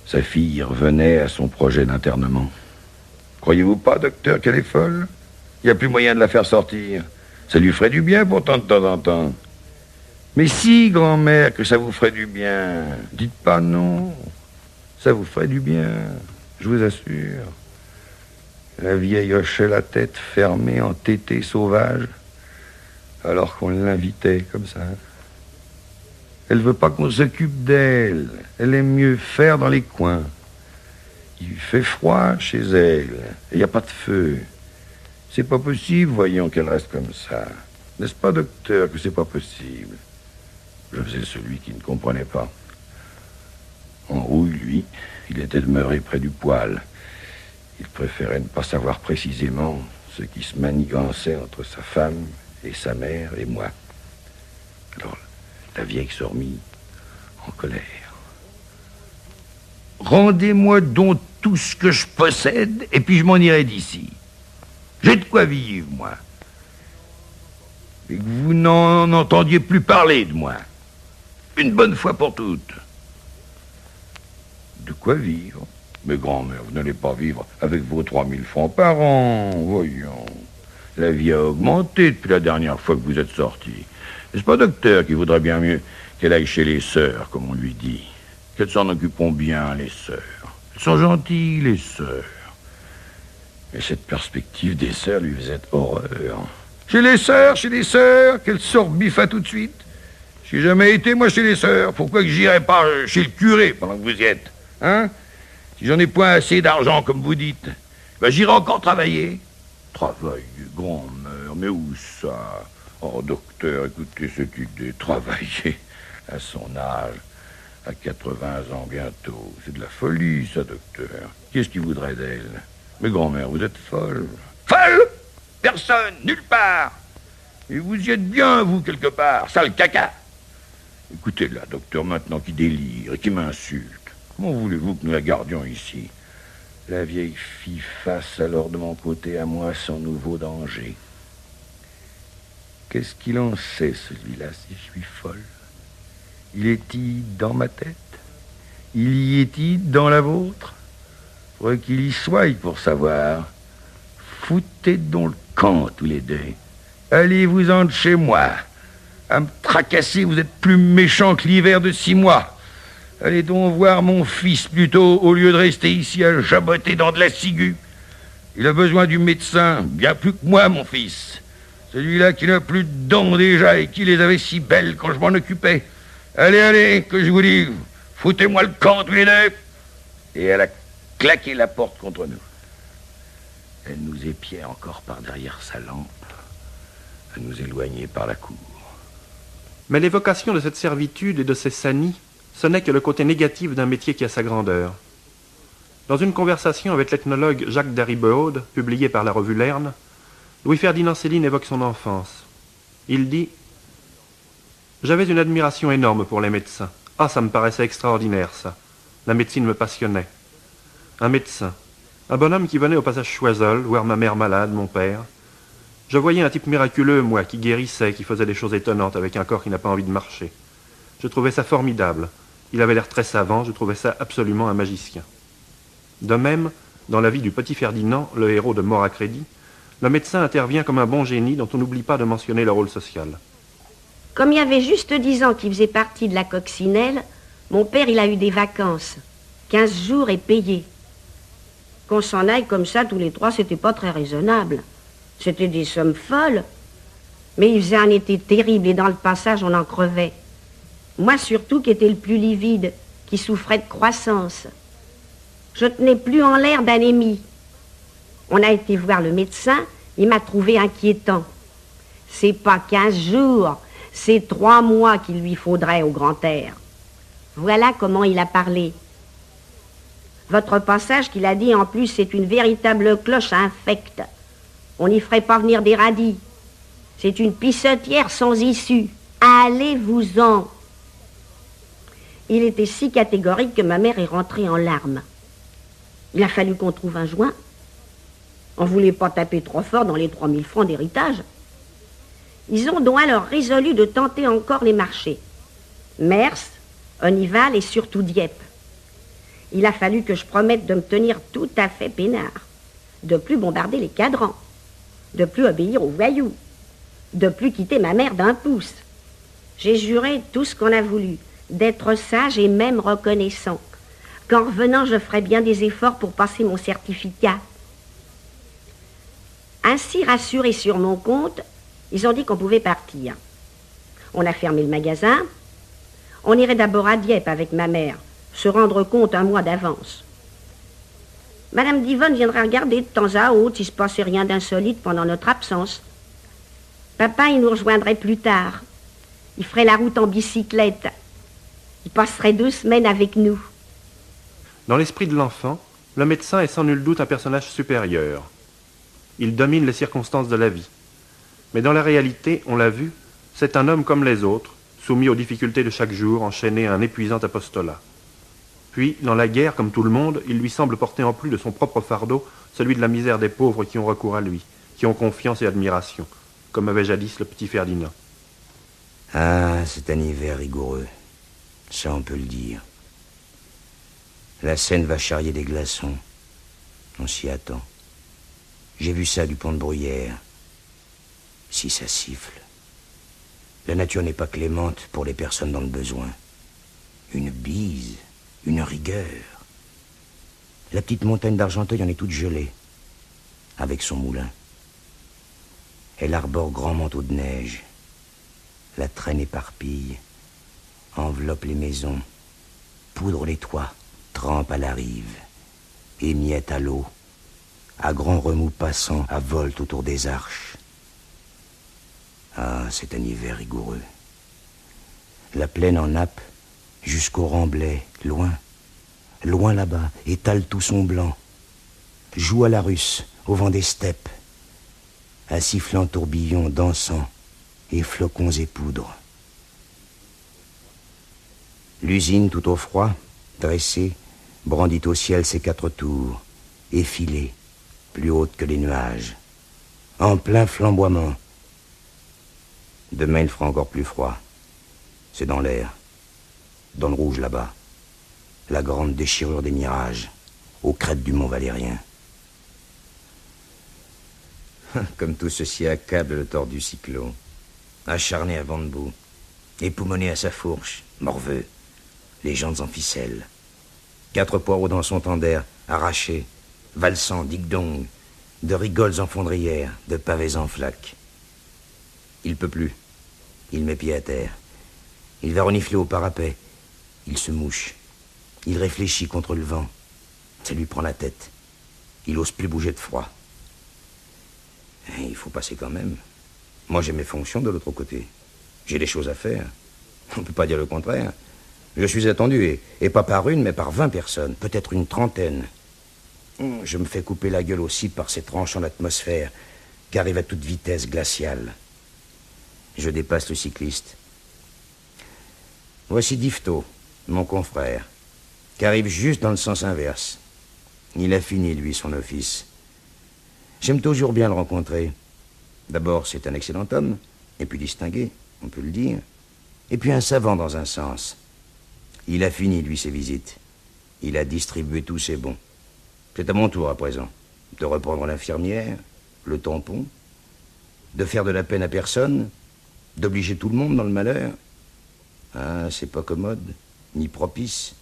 Sa fille revenait à son projet d'internement. Croyez-vous pas, docteur, qu'elle est folle? Il n'y a plus moyen de la faire sortir. Ça lui ferait du bien pourtant de temps en temps. Mais si, grand-mère, que ça vous ferait du bien. Dites pas non. Ça vous ferait du bien, je vous assure. La vieille hochait la tête fermée en tété sauvage, alors qu'on l'invitait comme ça. Elle veut pas qu'on s'occupe d'elle. Elle aime mieux faire dans les coins. Il fait froid chez elle. Il n'y a pas de feu. C'est pas possible, voyons, qu'elle reste comme ça. N'est-ce pas, docteur, que c'est pas possible? Je faisais celui qui ne comprenait pas. Enrouille, lui, il était demeuré près du poêle. Il préférait ne pas savoir précisément ce qui se manigançait entre sa femme et sa mère et moi. Alors, la vieille se remit en colère. « Rendez-moi donc tout ce que je possède, et puis je m'en irai d'ici. J'ai de quoi vivre, moi. Et que vous n'en entendiez plus parler de moi. Une bonne fois pour toutes. » De quoi vivre? Mais grand-mère, vous n'allez pas vivre avec vos 3000 francs par an, voyons. La vie a augmenté depuis la dernière fois que vous êtes sorti. N'est-ce pas, docteur, qui voudrait bien mieux qu'elle aille chez les sœurs, comme on lui dit? Qu'elles s'en occuperont bien, les sœurs. Elles sont gentilles, les sœurs. Mais cette perspective des sœurs lui faisait horreur. Chez les sœurs, qu'elle sort biffa tout de suite. J'ai jamais été, moi, chez les sœurs. Pourquoi que j'irais pas chez le curé pendant que vous y êtes? Hein? Si j'en ai point assez d'argent, comme vous dites, ben j'irai encore travailler. Travailler, grand-mère, mais où ça? Oh, docteur, écoutez cette idée, travailler à son âge, à 80 ans bientôt. C'est de la folie, ça, docteur. Qu'est-ce qu'il voudrait d'elle? Mais grand-mère, vous êtes folle. Folle? Personne, nulle part. Et vous y êtes bien, vous, quelque part, sale caca. Écoutez-la, docteur, maintenant qui délire et qui m'insulte. Comment voulez-vous que nous la gardions ici? La vieille fille face alors de mon côté à moi son nouveau danger. Qu'est-ce qu'il en sait, celui-là, si je suis folle? Il est-il dans ma tête? Il y est-il dans la vôtre? Faudrait qu'il y soit pour savoir. Foutez donc le camp, tous les deux. Allez-vous-en de chez moi. À me tracasser, vous êtes plus méchant que l'hiver de 6 mois. Allez donc voir mon fils plutôt, au lieu de rester ici à jaboter dans de la ciguë. Il a besoin du médecin, bien plus que moi, mon fils. Celui-là qui n'a plus de dents déjà et qui les avait si belles quand je m'en occupais. Allez, allez, que je vous dis, foutez-moi le camp tous les deux. Et elle a claqué la porte contre nous. Elle nous épiait encore par derrière sa lampe, à nous éloigner par la cour. Mais l'évocation de cette servitude et de ces sanies, ce n'est que le côté négatif d'un métier qui a sa grandeur. Dans une conversation avec l'ethnologue Jacques Daribeaude, publiée par la revue L'Erne, Louis-Ferdinand Céline évoque son enfance. Il dit « J'avais une admiration énorme pour les médecins. Ah, ça me paraissait extraordinaire, ça. La médecine me passionnait. Un médecin, un bonhomme qui venait au passage Choiseul, voir ma mère malade, mon père. Je voyais un type miraculeux, moi, qui guérissait, qui faisait des choses étonnantes avec un corps qui n'a pas envie de marcher. Je trouvais ça formidable. Il avait l'air très savant, je trouvais ça absolument un magicien. De même, dans la vie du petit Ferdinand, le héros de Mort à crédit, le médecin intervient comme un bon génie dont on n'oublie pas de mentionner le rôle social. Comme il y avait juste 10 ans qu'il faisait partie de la coccinelle, mon père, il a eu des vacances. 15 jours et payés. Qu'on s'en aille comme ça tous les 3, c'était pas très raisonnable. C'était des sommes folles. Mais il faisait un été terrible et dans le passage, on en crevait. Moi surtout qui étais le plus livide, qui souffrait de croissance. Je tenais plus en l'air d'anémie. On a été voir le médecin, il m'a trouvé inquiétant. C'est pas 15 jours, c'est 3 mois qu'il lui faudrait au grand air. Voilà comment il a parlé. Votre passage qu'il a dit en plus, c'est une véritable cloche infecte. On n'y ferait pas venir des radis. C'est une pissotière sans issue. Allez-vous-en. Il était si catégorique que ma mère est rentrée en larmes. Il a fallu qu'on trouve un joint. On ne voulait pas taper trop fort dans les 3000 francs d'héritage. Ils ont donc alors résolu de tenter encore les marchés. Mers, Onnival et surtout Dieppe. Il a fallu que je promette de me tenir tout à fait peinard, de plus bombarder les cadrans, de plus obéir aux voyous, de plus quitter ma mère d'un pouce. J'ai juré tout ce qu'on a voulu, d'être sage et même reconnaissant, qu'en revenant je ferais bien des efforts pour passer mon certificat. Ainsi rassurés sur mon compte, ils ont dit qu'on pouvait partir. On a fermé le magasin. On irait d'abord à Dieppe avec ma mère, se rendre compte un mois d'avance. Madame Divonne viendra regarder de temps à autre s'il ne se passait rien d'insolite pendant notre absence. Papa, il nous rejoindrait plus tard. Il ferait la route en bicyclette. Il passerait 2 semaines avec nous. Dans l'esprit de l'enfant, le médecin est sans nul doute un personnage supérieur. Il domine les circonstances de la vie. Mais dans la réalité, on l'a vu, c'est un homme comme les autres, soumis aux difficultés de chaque jour, enchaîné à un épuisant apostolat. Puis, dans la guerre, comme tout le monde, il lui semble porter en plus de son propre fardeau celui de la misère des pauvres qui ont recours à lui, qui ont confiance et admiration, comme avait jadis le petit Ferdinand. Ah, c'est un hiver rigoureux. Ça, on peut le dire. La Seine va charrier des glaçons. On s'y attend. J'ai vu ça du pont de Bruyère. Si ça siffle. La nature n'est pas clémente pour les personnes dans le besoin. Une bise, une rigueur. La petite montagne d'Argenteuil en est toute gelée, avec son moulin. Elle arbore grand manteau de neige. La traîne éparpille, enveloppe les maisons, poudre les toits, trempe à la rive, émiette à l'eau. à grands remous passants, à volte autour des arches. Ah, c'est un hiver rigoureux. La plaine en nappe, jusqu'au remblai, loin, loin là-bas, étale tout son blanc, joue à la russe, au vent des steppes, à sifflant tourbillons dansant, et flocons et poudres. L'usine tout au froid, dressée, brandit au ciel ses 4 tours, effilée, plus haute que les nuages, en plein flamboiement. Demain il fera encore plus froid. C'est dans l'air, dans le rouge là-bas, la grande déchirure des mirages, aux crêtes du mont Valérien. Comme tout ceci accable le tordu cyclone, acharné à vent de boue, époumoné à sa fourche, morveux, les jantes en ficelle, 4 poireaux dans son tender, arrachés, valsant ding-dong, de rigoles en fondrière, de pavés en flaques. Il peut plus, il met pied à terre, il va renifler au parapet, il se mouche, il réfléchit contre le vent, ça lui prend la tête, il ose plus bouger de froid. Et il faut passer quand même. Moi j'ai mes fonctions de l'autre côté, j'ai des choses à faire, on ne peut pas dire le contraire. Je suis attendu, et pas par une, mais par 20 personnes, peut-être une 30aine. Je me fais couper la gueule aussi par ces tranchants d'atmosphère qui arrivent à toute vitesse glaciale. Je dépasse le cycliste. Voici Difto, mon confrère, qui arrive juste dans le sens inverse. Il a fini, lui, son office. J'aime toujours bien le rencontrer. D'abord, c'est un excellent homme, et puis distingué, on peut le dire, et puis un savant dans un sens. Il a fini, lui, ses visites. Il a distribué tous ses bons. C'est à mon tour, à présent, de reprendre l'infirmière, le tampon, de faire de la peine à personne, d'obliger tout le monde dans le malheur. Ah, c'est pas commode, ni propice,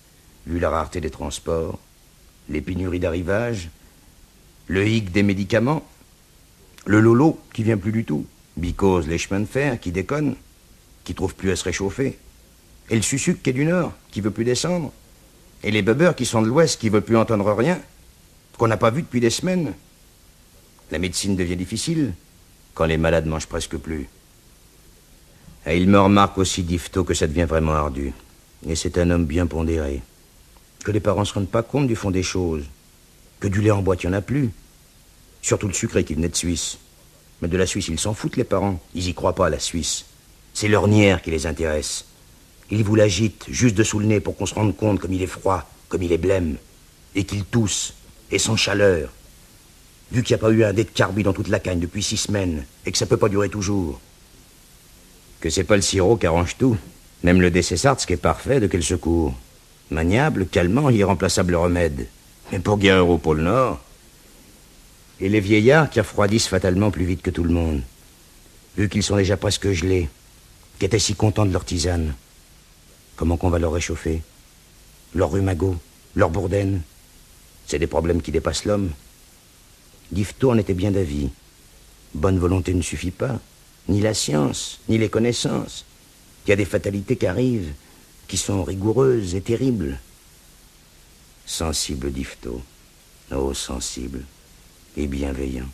vu la rareté des transports, les pénuries d'arrivage, le hic des médicaments, le lolo qui vient plus du tout, Bicose, les chemins de fer qui déconnent, qui trouvent plus à se réchauffer, et le Susuc qui est du Nord, qui veut plus descendre, et les bubbers qui sont de l'Ouest, qui veulent plus entendre rien, qu'on n'a pas vu depuis des semaines. La médecine devient difficile quand les malades mangent presque plus. Et il me remarque aussi, Difto, que ça devient vraiment ardu. Et c'est un homme bien pondéré. Que les parents se rendent pas compte du fond des choses. Que du lait en boîte, il n'y en a plus. Surtout le sucré qui venait de Suisse. Mais de la Suisse, ils s'en foutent, les parents. Ils y croient pas, à la Suisse. C'est l'ornière qui les intéresse. Ils vous l'agitent juste dessous le nez pour qu'on se rende compte comme il est froid, comme il est blême. Et qu'il tousse, et sans chaleur. Vu qu'il n'y a pas eu un dé de carbi dans toute la cagne depuis 6 semaines, et que ça peut pas durer toujours. Que c'est pas le sirop qui arrange tout. Même le Décessart, ce qui est parfait, de quel secours. Maniable, calmant, irremplaçable remède. Mais pour guérir au pôle Nord. Et les vieillards qui refroidissent fatalement plus vite que tout le monde. Vu qu'ils sont déjà presque gelés, qui étaient si contents de leur tisane. Comment qu'on va leur réchauffer? Leur rhumago, leur bourdaine. C'est des problèmes qui dépassent l'homme. Difto en était bien d'avis. Bonne volonté ne suffit pas. Ni la science, ni les connaissances. Il y a des fatalités qui arrivent, qui sont rigoureuses et terribles. Sensible, Difto. Oh, sensible. Et bienveillant.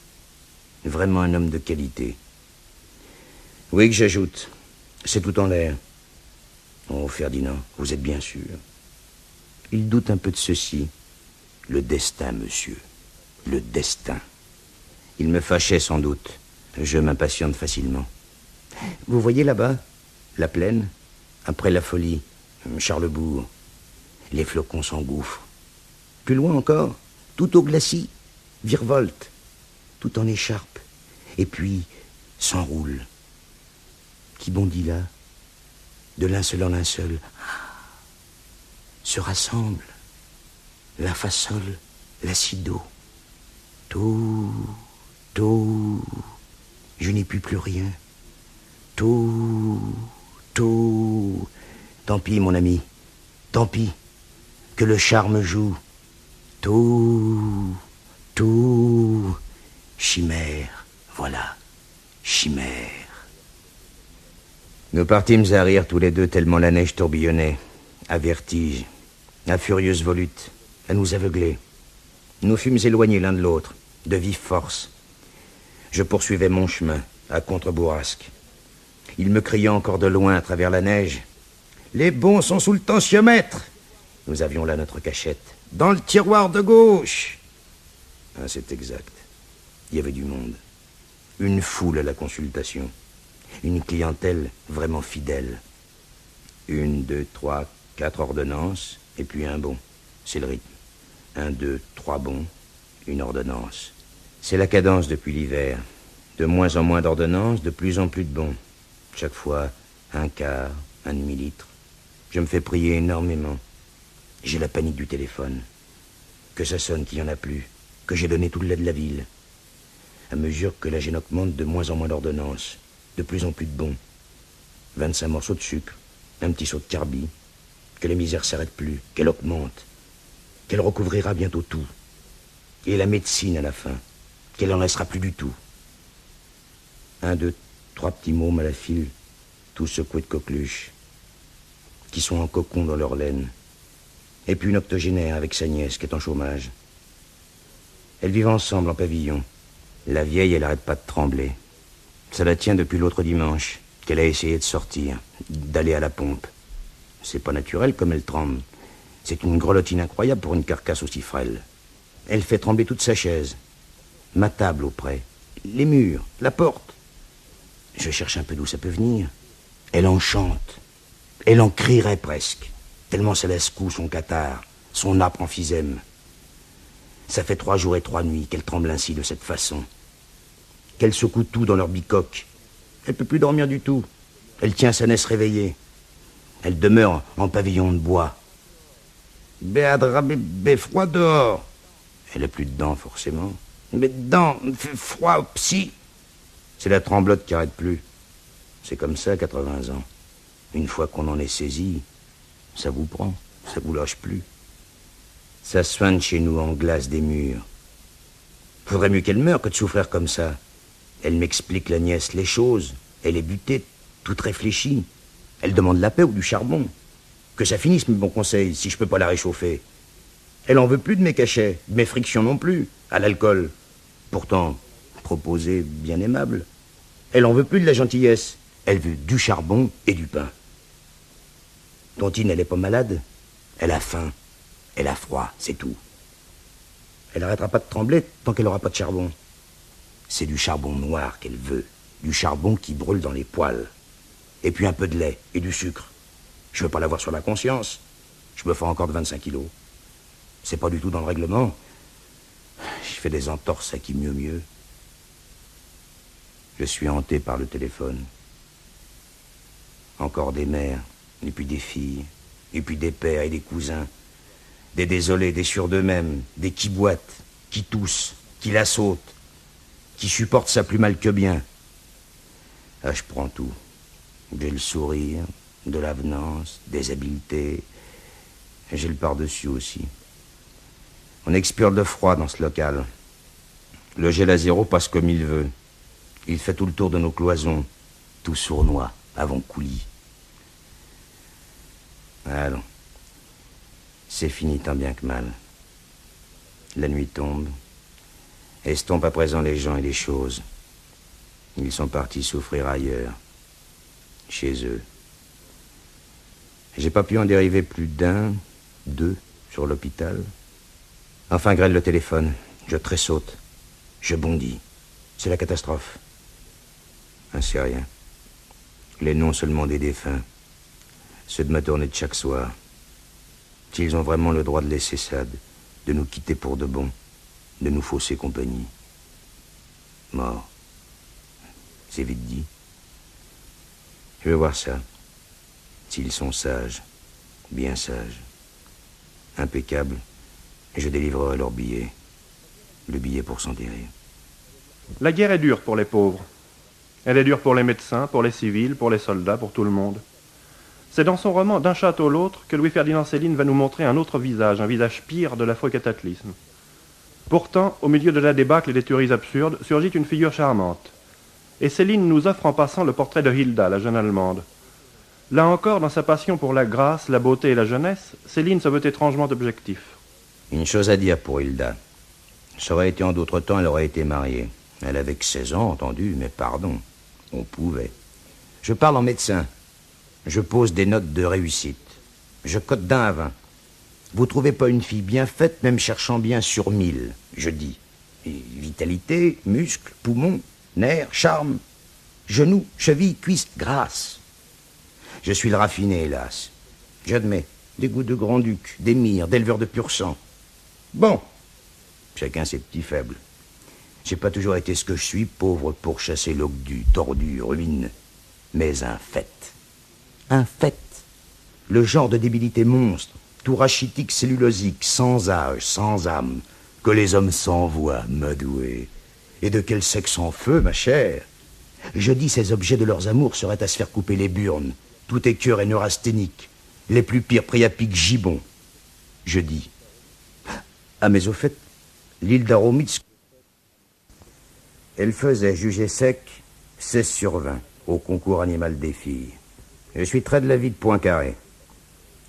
Vraiment un homme de qualité. Oui, que j'ajoute. C'est tout en l'air. Oh, Ferdinand, vous êtes bien sûr. Il doute un peu de ceci. Le destin, monsieur. Le destin. Il me fâchait sans doute. Je m'impatiente facilement. Vous voyez là-bas, la plaine, après la folie, Charlesbourg. Les flocons s'engouffrent. Plus loin encore, tout au glacis, virevolte, tout en écharpe, et puis s'enroule. Qui bondit là, de linceul en linceul, se rassemble, la façole, l'acido, tout, je n'ai plus rien, tout, tant pis mon ami, tant pis, que le charme joue, tout, chimère, voilà, chimère. Nous partîmes à rire tous les deux tellement la neige tourbillonnait, à vertige, à furieuse volute, à nous aveugler. Nous fûmes éloignés l'un de l'autre, de vive force. Je poursuivais mon chemin, à contre-bourrasque. Il me criait encore de loin à travers la neige. « Les bons sont sous le tensiomètre !» Nous avions là notre cachette. « Dans le tiroir de gauche !» Ah, c'est exact. Il y avait du monde. Une foule à la consultation. Une clientèle vraiment fidèle. 1, 2, 3, 4 ordonnances, et puis un bon. C'est le rythme. 1, 2, 3 bons, une ordonnance. C'est la cadence depuis l'hiver. De moins en moins d'ordonnances, de plus en plus de bons. Chaque fois, 1/4, 1 demi-litre. Je me fais prier énormément. J'ai la panique du téléphone. Que ça sonne qu'il n'y en a plus. Que j'ai donné tout le lait de la ville. À mesure que la gêne augmente, de moins en moins d'ordonnances. De plus en plus de bons. 25 morceaux de sucre. Un petit saut de carbi. Que la misère s'arrête plus. Qu'elle augmente. Qu'elle recouvrira bientôt tout. Et la médecine à la fin. Qu'elle n'en laissera plus du tout. 1, 2, 3 petits mômes à la file. Tous secoués de coqueluches. Qui sont en cocon dans leur laine. Et puis une octogénaire avec sa nièce qui est en chômage. Elles vivent ensemble en pavillon. La vieille, elle n'arrête pas de trembler. Ça la tient depuis l'autre dimanche, qu'elle a essayé de sortir, d'aller à la pompe. C'est pas naturel comme elle tremble. C'est une grelottine incroyable pour une carcasse aussi frêle. Elle fait trembler toute sa chaise. Ma table auprès. Les murs, la porte. Je cherche un peu d'où ça peut venir. Elle en chante. Elle en crierait presque. Tellement ça la secoue son catarrhe, son âpre emphysème. Ça fait 3 jours et 3 nuits qu'elle tremble ainsi de cette façon. Qu'elle secoue tout dans leur bicoque. Elle peut plus dormir du tout. Elle tient sa naisse réveillée. Elle demeure en pavillon de bois. Béadra, bé froid dehors. Elle a plus de dents, forcément. Mais dedans, froid, psy. C'est la tremblote qui arrête plus. C'est comme ça, 80 ans. Une fois qu'on en est saisi, ça vous prend, ça vous lâche plus. Ça soigne chez nous en glace des murs. Faudrait mieux qu'elle meure que de souffrir comme ça. Elle m'explique, la nièce, les choses. Elle est butée, toute réfléchie. Elle demande la paix ou du charbon. Que ça finisse, mes bons conseils, si je peux pas la réchauffer. Elle en veut plus de mes cachets, de mes frictions non plus, à l'alcool. Pourtant, proposé bien aimable. Elle en veut plus de la gentillesse. Elle veut du charbon et du pain. Tontine, elle est pas malade. Elle a faim. Elle a froid, c'est tout. Elle n'arrêtera pas de trembler tant qu'elle n'aura pas de charbon. C'est du charbon noir qu'elle veut. Du charbon qui brûle dans les poêles. Et puis un peu de lait et du sucre. Je veux pas l'avoir sur la conscience. Je me fais encore de 25 kilos. C'est pas du tout dans le règlement. Je fais des entorses à qui mieux. Je suis hanté par le téléphone. Encore des mères, et puis des filles, et puis des pères et des cousins. Des désolés, des sûrs d'eux-mêmes, des qui boitent, qui toussent, qui la sautent, qui supportent ça plus mal que bien. Ah, je prends tout. J'ai le sourire, de l'avenance, des habiletés. J'ai le par-dessus aussi. On expire de froid dans ce local. Le gel à 0 passe comme il veut. Il fait tout le tour de nos cloisons, tout sournois, avant coulis. Allons. C'est fini tant bien que mal. La nuit tombe. Estompe à présent les gens et les choses. Ils sont partis souffrir ailleurs. Chez eux. J'ai pas pu en dériver plus d'1, 2 sur l'hôpital. Enfin grêle le téléphone. Je tressaute. Je bondis. C'est la catastrophe. C'est rien. Les noms seulement des défunts. Ceux de ma tournée de chaque soir. S'ils ont vraiment le droit de laisser ça, de nous quitter pour de bon, de nous fausser compagnie. Mort. C'est vite dit. Je vais voir ça. S'ils sont sages, bien sages, impeccables, je délivrerai leur billet. Le billet pour s'enterrer. La guerre est dure pour les pauvres. Elle est dure pour les médecins, pour les civils, pour les soldats, pour tout le monde. C'est dans son roman D'un château l'autre que Louis-Ferdinand Céline va nous montrer un autre visage, un visage pire de l'affreux cataclysme. Pourtant, au milieu de la débâcle et des tueries absurdes, surgit une figure charmante. Et Céline nous offre en passant le portrait de Hilda, la jeune Allemande. Là encore, dans sa passion pour la grâce, la beauté et la jeunesse, Céline se veut étrangement objectif. Une chose à dire pour Hilda. Ça aurait été en d'autres temps, elle aurait été mariée. Elle avait que 16 ans, entendu, mais pardon, on pouvait. Je parle en médecin. Je pose des notes de réussite. Je cote d'1 à 20. Vous trouvez pas une fille bien faite, même cherchant bien sur 1000, je dis. Et vitalité, muscles, poumons, nerfs, charme, genoux, chevilles, cuisses, grâce. Je suis le raffiné, hélas. J'admets, des goûts de grand-duc, d'émir, d'éleveur de pur sang. Bon, chacun ses petits faibles. J'ai pas toujours été ce que je suis, pauvre pourchassé l'ogdu, tordu, ruine, mais un fait. Un fait. Le genre de débilité monstre, tout rachitique, cellulosique, sans âge, sans âme, que les hommes s'envoient, m'adouer. Et de quel sexe en feu, ma chère? Je dis, ces objets de leurs amours seraient à se faire couper les burnes, tout écœur et neurasthénique, les plus pires priapiques gibbons. Je dis. Ah, mais au fait, l'île d'Aromitz, elle faisait, jugé sec, 16 sur 20, au concours animal des filles. Je suis très de l'avis de Poincaré.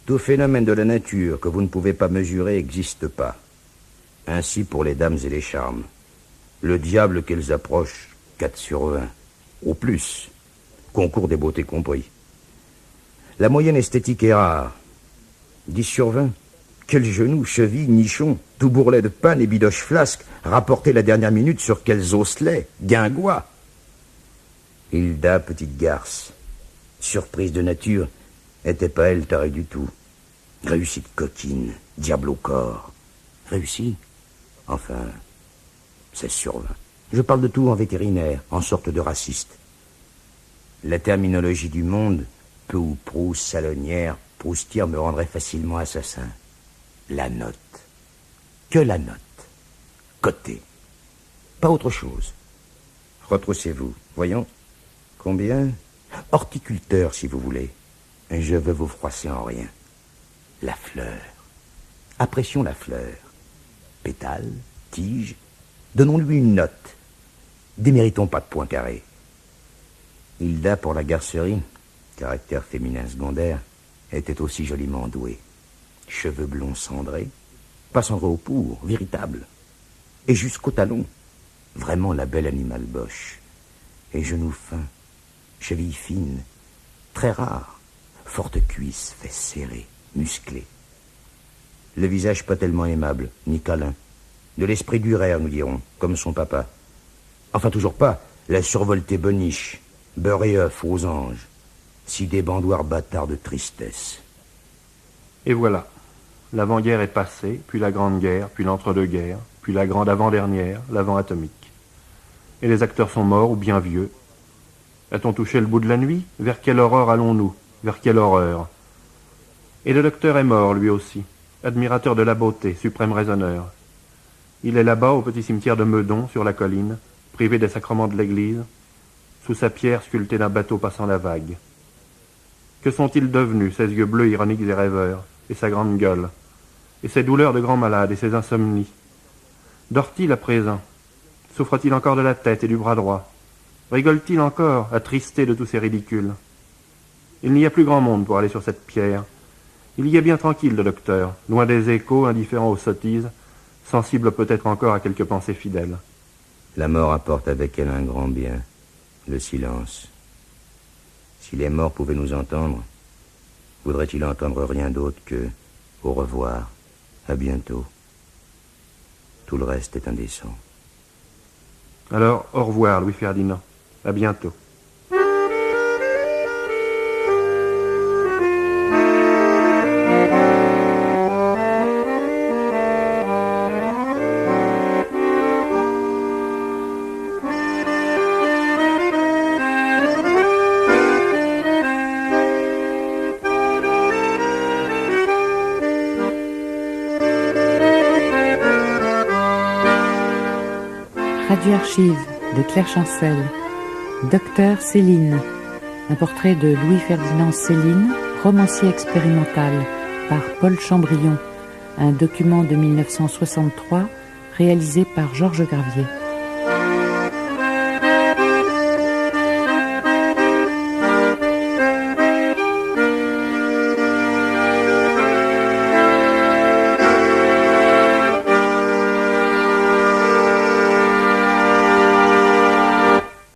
Tout phénomène de la nature que vous ne pouvez pas mesurer n'existe pas. Ainsi pour les dames et les charmes. Le diable qu'elles approchent, 4 sur 20. Au plus, concours des beautés compris. La moyenne esthétique est rare. 10 sur 20. Quels genoux, chevilles, nichons, tout bourrelet de panne et bidoche flasque, rapportés la dernière minute sur quels osselets, guingois. Hilda, petite garce, surprise de nature, était pas elle tarée du tout. Réussite coquine, diable au corps. Réussi? Enfin, 16 sur 20. Je parle de tout en vétérinaire, en sorte de raciste. La terminologie du monde, peu ou prou, salonnière, proustière, me rendrait facilement assassin. La note. Que la note. Côté. Pas autre chose. Retroussez-vous. Voyons. Combien? Horticulteur, si vous voulez. Je veux vous froisser en rien. La fleur. Apprécions la fleur. Pétales, tiges. Donnons-lui une note. Déméritons pas de Poincaré. Hilda, pour la garcerie, caractère féminin secondaire, était aussi joliment douée. Cheveux blonds cendrés, pas cendrés au pour, véritable. Et jusqu'au talon, vraiment la belle animale boche. Et genoux fins, chevilles fines, très rares, fortes cuisses, fesses serrées, musclées. Le visage pas tellement aimable, ni câlin. De l'esprit d'Urer, nous dirons, comme son papa. Enfin, toujours pas la survoltée boniche, beurre et œuf aux anges, si des bandoirs bâtards de tristesse. Et voilà, l'avant-guerre est passée, puis la grande guerre, puis l'entre-deux-guerres, puis la grande avant-dernière, l'avant atomique. Et les acteurs sont morts ou bien vieux. A-t-on touché le bout de la nuit? Vers quelle horreur allons-nous? Vers quelle horreur? Et le docteur est mort, lui aussi, admirateur de la beauté, suprême raisonneur. Il est là-bas, au petit cimetière de Meudon, sur la colline, privé des sacrements de l'église, sous sa pierre sculptée d'un bateau passant la vague. Que sont-ils devenus, ces yeux bleus ironiques et rêveurs, et sa grande gueule, et ses douleurs de grand malade, et ses insomnies? Dort-il à présent? Souffre-t-il encore de la tête et du bras droit? Rigole-t-il encore, attristé de tous ces ridicules? Il n'y a plus grand monde pour aller sur cette pierre. Il y est bien tranquille, le docteur, loin des échos, indifférent aux sottises, sensible peut-être encore à quelques pensées fidèles. La mort apporte avec elle un grand bien, le silence. Si les morts pouvaient nous entendre, voudrait-il entendre rien d'autre que « au revoir, à bientôt ». Tout le reste est indécent. Alors, au revoir, Louis-Ferdinand. À bientôt. Radio Archives de Claire Chancel. Docteur Céline. Un portrait de Louis-Ferdinand Céline, romancier expérimental, par Paul Chambrion. Un document de 1963 réalisé par Georges Gravier.